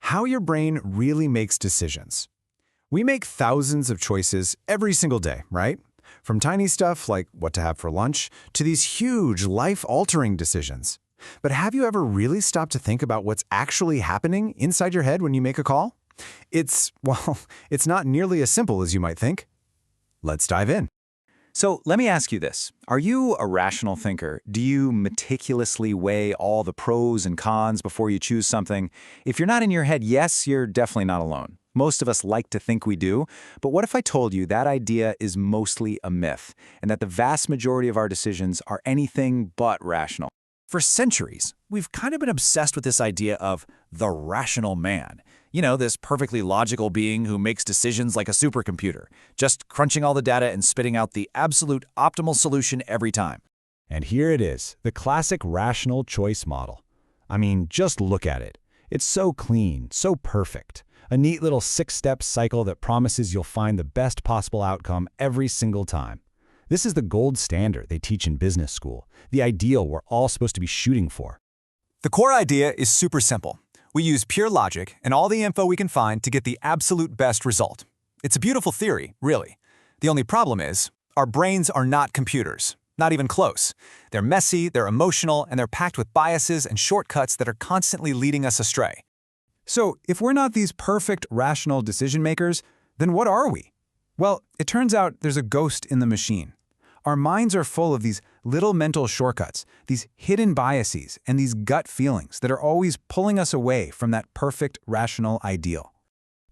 how your brain really makes decisions. We make thousands of choices every single day, right? From tiny stuff like what to have for lunch to these huge, life-altering decisions. But have you ever really stopped to think about what's actually happening inside your head when you make a call? Well, it's not nearly as simple as you might think. Let's dive in. So let me ask you this. Are you a rational thinker? Do you meticulously weigh all the pros and cons before you choose something? If you're not in your head, yes, you're definitely not alone. Most of us like to think we do, but what if I told you that idea is mostly a myth, and that the vast majority of our decisions are anything but rational? For centuries, we've kind of been obsessed with this idea of the rational man. You know, this perfectly logical being who makes decisions like a supercomputer, just crunching all the data and spitting out the absolute optimal solution every time. And here it is, the classic rational choice model. I mean, just look at it. It's so clean, so perfect. A neat little 6-step cycle that promises you'll find the best possible outcome every single time. This is the gold standard they teach in business school, the ideal we're all supposed to be shooting for. The core idea is super simple. We use pure logic and all the info we can find to get the absolute best result. It's a beautiful theory, really. The only problem is, our brains are not computers. Not even close. They're messy, they're emotional, and they're packed with biases and shortcuts that are constantly leading us astray. So, if we're not these perfect, rational decision makers, then what are we? Well, it turns out there's a ghost in the machine. Our minds are full of these little mental shortcuts, these hidden biases, and these gut feelings that are always pulling us away from that perfect, rational ideal.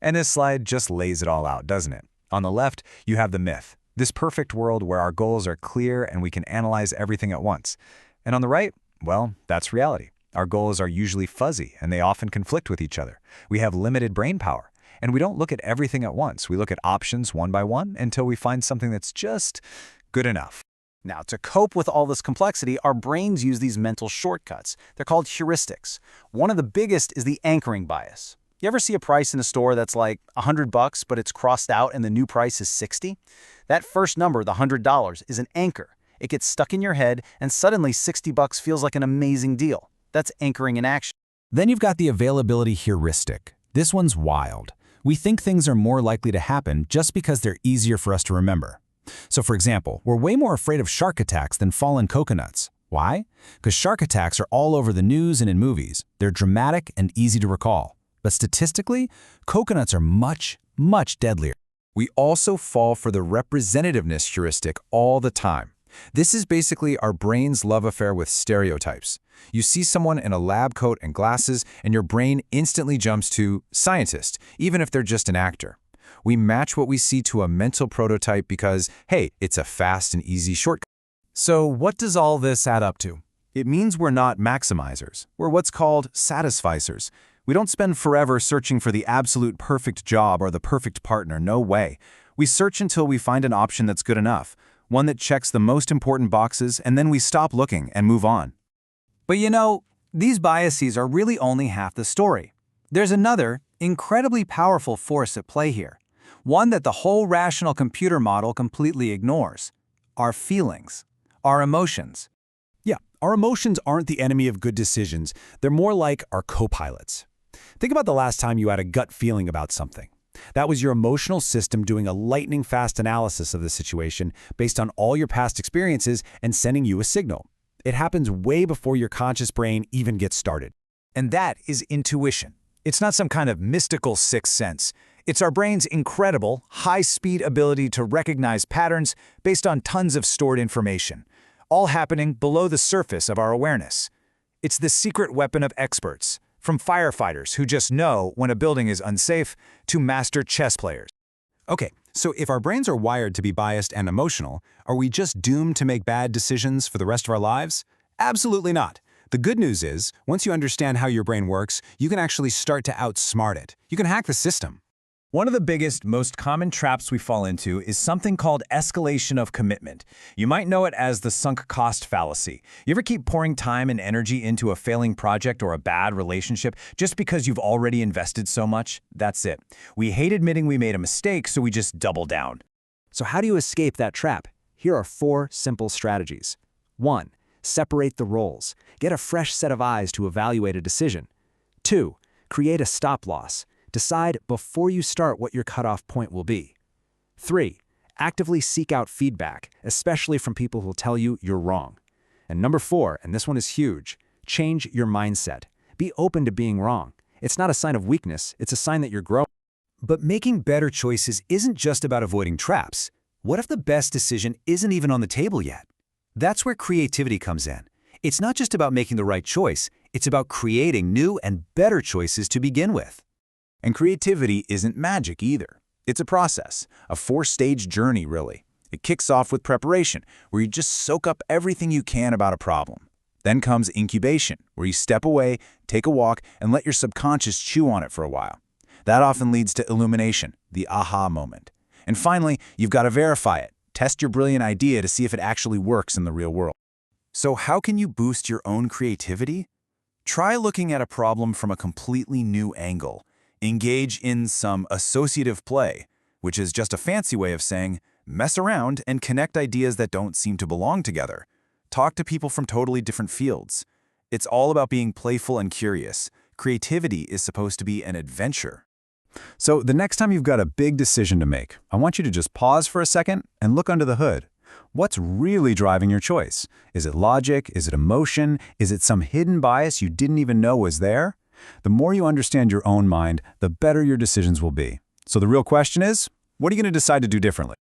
And this slide just lays it all out, doesn't it? On the left, you have the myth, this perfect world where our goals are clear and we can analyze everything at once. And on the right, well, that's reality. Our goals are usually fuzzy, and they often conflict with each other. We have limited brain power, and we don't look at everything at once. We look at options one by one until we find something that's just good enough. Now, to cope with all this complexity, our brains use these mental shortcuts. They're called heuristics. One of the biggest is the anchoring bias. You ever see a price in a store that's like $100, but it's crossed out and the new price is $60? That first number, the $100, is an anchor. It gets stuck in your head, and suddenly $60 feels like an amazing deal. That's anchoring in action. Then you've got the availability heuristic. This one's wild. We think things are more likely to happen just because they're easier for us to remember. So for example, we're way more afraid of shark attacks than fallen coconuts. Why? Because shark attacks are all over the news and in movies. They're dramatic and easy to recall. But statistically, coconuts are much, much deadlier. We also fall for the representativeness heuristic all the time. This is basically our brain's love affair with stereotypes. You see someone in a lab coat and glasses, and your brain instantly jumps to scientist, even if they're just an actor. We match what we see to a mental prototype because, hey, it's a fast and easy shortcut. So what does all this add up to? It means we're not maximizers. We're what's called satisficers. We don't spend forever searching for the absolute perfect job or the perfect partner, no way. We search until we find an option that's good enough, one that checks the most important boxes, and then we stop looking and move on. But you know, these biases are really only half the story. There's another, incredibly powerful force at play here. One that the whole rational computer model completely ignores. Our feelings. Our emotions. Yeah, our emotions aren't the enemy of good decisions. They're more like our co-pilots. Think about the last time you had a gut feeling about something. That was your emotional system doing a lightning-fast analysis of the situation based on all your past experiences and sending you a signal. It happens way before your conscious brain even gets started. And that is intuition. It's not some kind of mystical sixth sense. It's our brain's incredible, high-speed ability to recognize patterns based on tons of stored information, all happening below the surface of our awareness. It's the secret weapon of experts, from firefighters who just know when a building is unsafe to master chess players. Okay, so if our brains are wired to be biased and emotional, are we just doomed to make bad decisions for the rest of our lives? Absolutely not. The good news is, once you understand how your brain works, you can actually start to outsmart it. You can hack the system. One of the biggest, most common traps we fall into is something called escalation of commitment. You might know it as the sunk cost fallacy. You ever keep pouring time and energy into a failing project or a bad relationship just because you've already invested so much? That's it. We hate admitting we made a mistake, so we just double down. So how do you escape that trap? Here are 4 simple strategies. 1. Separate the roles. Get a fresh set of eyes to evaluate a decision. 2. Create a stop loss. Decide before you start what your cutoff point will be. 3. Actively seek out feedback, especially from people who will tell you you're wrong. And number 4, and this one is huge, change your mindset. Be open to being wrong. It's not a sign of weakness, it's a sign that you're growing. But making better choices isn't just about avoiding traps. What if the best decision isn't even on the table yet? That's where creativity comes in. It's not just about making the right choice, it's about creating new and better choices to begin with. And creativity isn't magic either. It's a process, a 4-stage journey really. It kicks off with preparation, where you just soak up everything you can about a problem. Then comes incubation, where you step away, take a walk, and let your subconscious chew on it for a while. That often leads to illumination, the aha moment. And finally, you've got to verify it. Test your brilliant idea to see if it actually works in the real world. So how can you boost your own creativity? Try looking at a problem from a completely new angle. Engage in some associative play, which is just a fancy way of saying mess around and connect ideas that don't seem to belong together. Talk to people from totally different fields. It's all about being playful and curious. Creativity is supposed to be an adventure. So the next time you've got a big decision to make, I want you to just pause for a second and look under the hood. What's really driving your choice? Is it logic? Is it emotion? Is it some hidden bias you didn't even know was there? The more you understand your own mind, the better your decisions will be. So the real question is, what are you going to decide to do differently?